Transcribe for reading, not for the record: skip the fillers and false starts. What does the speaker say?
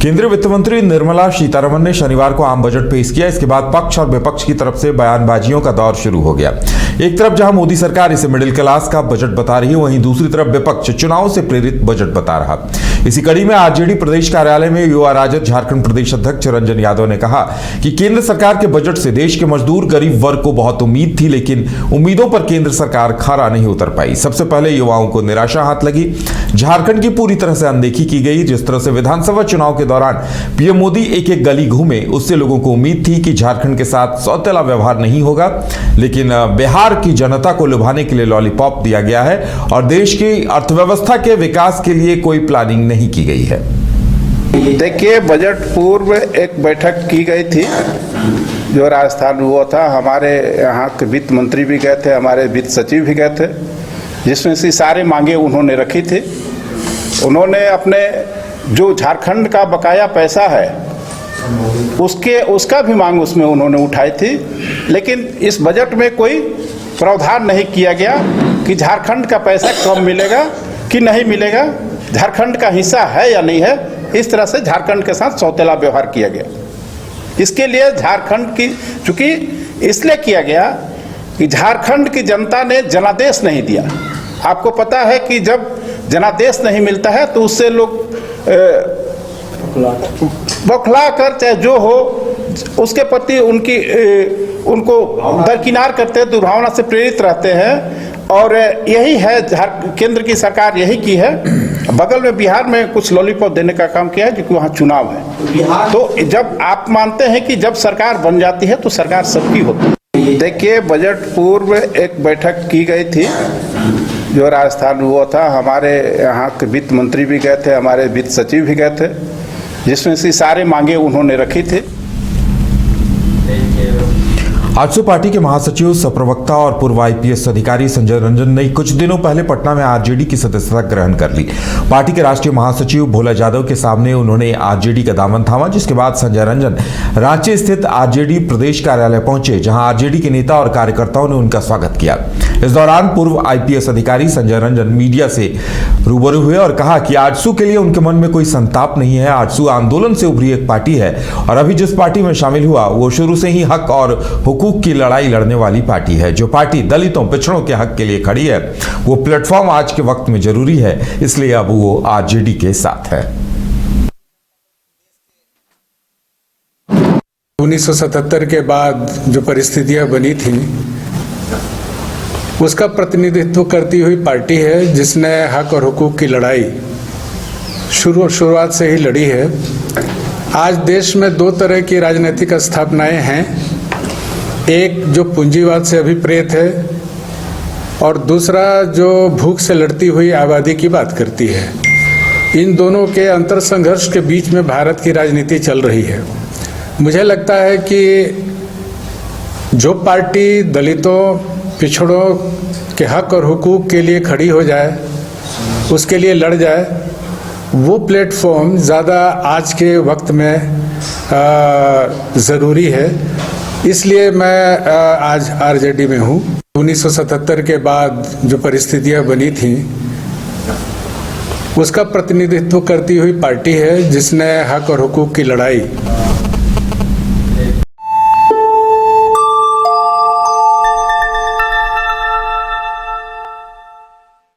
केंद्रीय वित्त मंत्री निर्मला सीतारमण ने शनिवार को आम बजट पेश किया। इसके बाद पक्ष और विपक्ष की तरफ से बयानबाजियों का दौर शुरू हो गया। एक तरफ जहां मोदी सरकार इसे मिडिल क्लास का बजट बता रही है, वहीं दूसरी तरफ विपक्ष चुनाव से प्रेरित बजट बता रहा। इसी कड़ी में आरजेडी प्रदेश कार्यालय में युवा राजद झारखंड प्रदेश अध्यक्ष रंजन यादव ने कहा कि केंद्र सरकार के बजट से देश के मजदूर गरीब वर्ग को बहुत उम्मीद थी, लेकिन उम्मीदों पर केंद्र सरकार खरा नहीं उतर पाई। सबसे पहले युवाओं को निराशा हाथ लगी। झारखंड की पूरी तरह से अनदेखी की गई। जिस तरह से विधानसभा चुनाव के दौरान पीएम मोदी एक एक गली घूमे, उससे लोगों को उम्मीद थी कि झारखंड के साथ सौतेला व्यवहार नहीं होगा, लेकिन बिहार की जनता को लुभाने के लिए लॉलीपॉप दिया गया है और देश की अर्थव्यवस्था के विकास के लिए कोई प्लानिंग नहीं की गई है। देखिए, बजट पूर्व एक बैठक की गई थी जो राजस्थान हुआ था। हमारे यहाँ के वित्त मंत्री भी गए थे, हमारे वित्त सचिव भी गए थे, जिसमें से सारे मांगे उन्होंने रखी थी। उन्होंने अपने जो झारखंड का बकाया पैसा है उसका भी मांग उसमें उन्होंने उठाई थी, लेकिन इस बजट में कोई प्रावधान नहीं किया गया कि झारखंड का पैसा कब मिलेगा कि नहीं मिलेगा, झारखंड का हिस्सा है या नहीं है। इस तरह से झारखंड के साथ सौतेला व्यवहार किया गया। इसके लिए झारखंड की, चूंकि इसलिए किया गया कि झारखंड की जनता ने जनादेश नहीं दिया। आपको पता है कि जब जनादेश नहीं मिलता है तो उससे लोग बौखला कर, चाहे जो हो, उसके प्रति उनको दरकिनार करते हैं, दुर्भावना से प्रेरित रहते हैं। और यही है, केंद्र की सरकार यही की है। बगल में बिहार में कुछ लॉलीपॉप देने का काम किया है, क्योंकि वहाँ चुनाव है। तो जब आप मानते हैं कि जब सरकार बन जाती है तो सरकार सबकी होती है। देखिए, बजट पूर्व एक बैठक की गई थी जो राजस्थान हुआ था। हमारे यहाँ के वित्त मंत्री भी गए थे, हमारे वित्त सचिव भी गए थे, जिसमें से सारे मांगे उन्होंने रखी थी। आजसू पार्टी के महासचिव, सप्रवक्ता और पूर्व आईपीएस अधिकारी संजय रंजन ने कुछ दिनों पहले पटना में आरजेडी की सदस्यता ग्रहण कर ली। पार्टी के राष्ट्रीय महासचिव भोला यादव के सामने उन्होंने आरजेडी का दामन थामा, जिसके बाद संजय रंजन रांची स्थित आरजेडी प्रदेश कार्यालय पहुंचे, जहां आरजेडी के नेता और कार्यकर्ताओं ने उनका स्वागत किया। इस दौरान पूर्व आईपीएस अधिकारी संजय रंजन मीडिया से रूबरू हुए और कहा कि आजसू के लिए उनके मन में कोई संताप नहीं है। आजसू आंदोलन से उभरी एक पार्टी है और अभी जिस पार्टी में शामिल हुआ वो शुरू से ही हक और हुकूक की लड़ाई लड़ने वाली पार्टी है। जो पार्टी दलितों, पिछड़ों के हक के लिए खड़ी है, वो प्लेटफॉर्म आज के वक्त में जरूरी है, इसलिए अब वो आरजेडी के साथ है। 1977 के बाद जो परिस्थितियां बनी थी उसका प्रतिनिधित्व करती हुई पार्टी है, जिसने हक और हुकूक की लड़ाई शुरुआत से ही लड़ी है। आज देश में दो तरह की राजनीतिक स्थापनाएं हैं, एक जो पूंजीवाद से अभिप्रेत है और दूसरा जो भूख से लड़ती हुई आबादी की बात करती है। इन दोनों के अंतर संघर्ष के बीच में भारत की राजनीति चल रही है। मुझे लगता है कि जो पार्टी दलितों, पिछड़ों के हक और हुकूक के लिए खड़ी हो जाए, उसके लिए लड़ जाए, वो प्लेटफॉर्म ज़्यादा आज के वक्त में ज़रूरी है। इसलिए मैं आज आरजेडी में हूँ। 1977 के बाद जो परिस्थितियां बनी थी उसका प्रतिनिधित्व करती हुई पार्टी है, जिसने हक और हुकूक की लड़ाई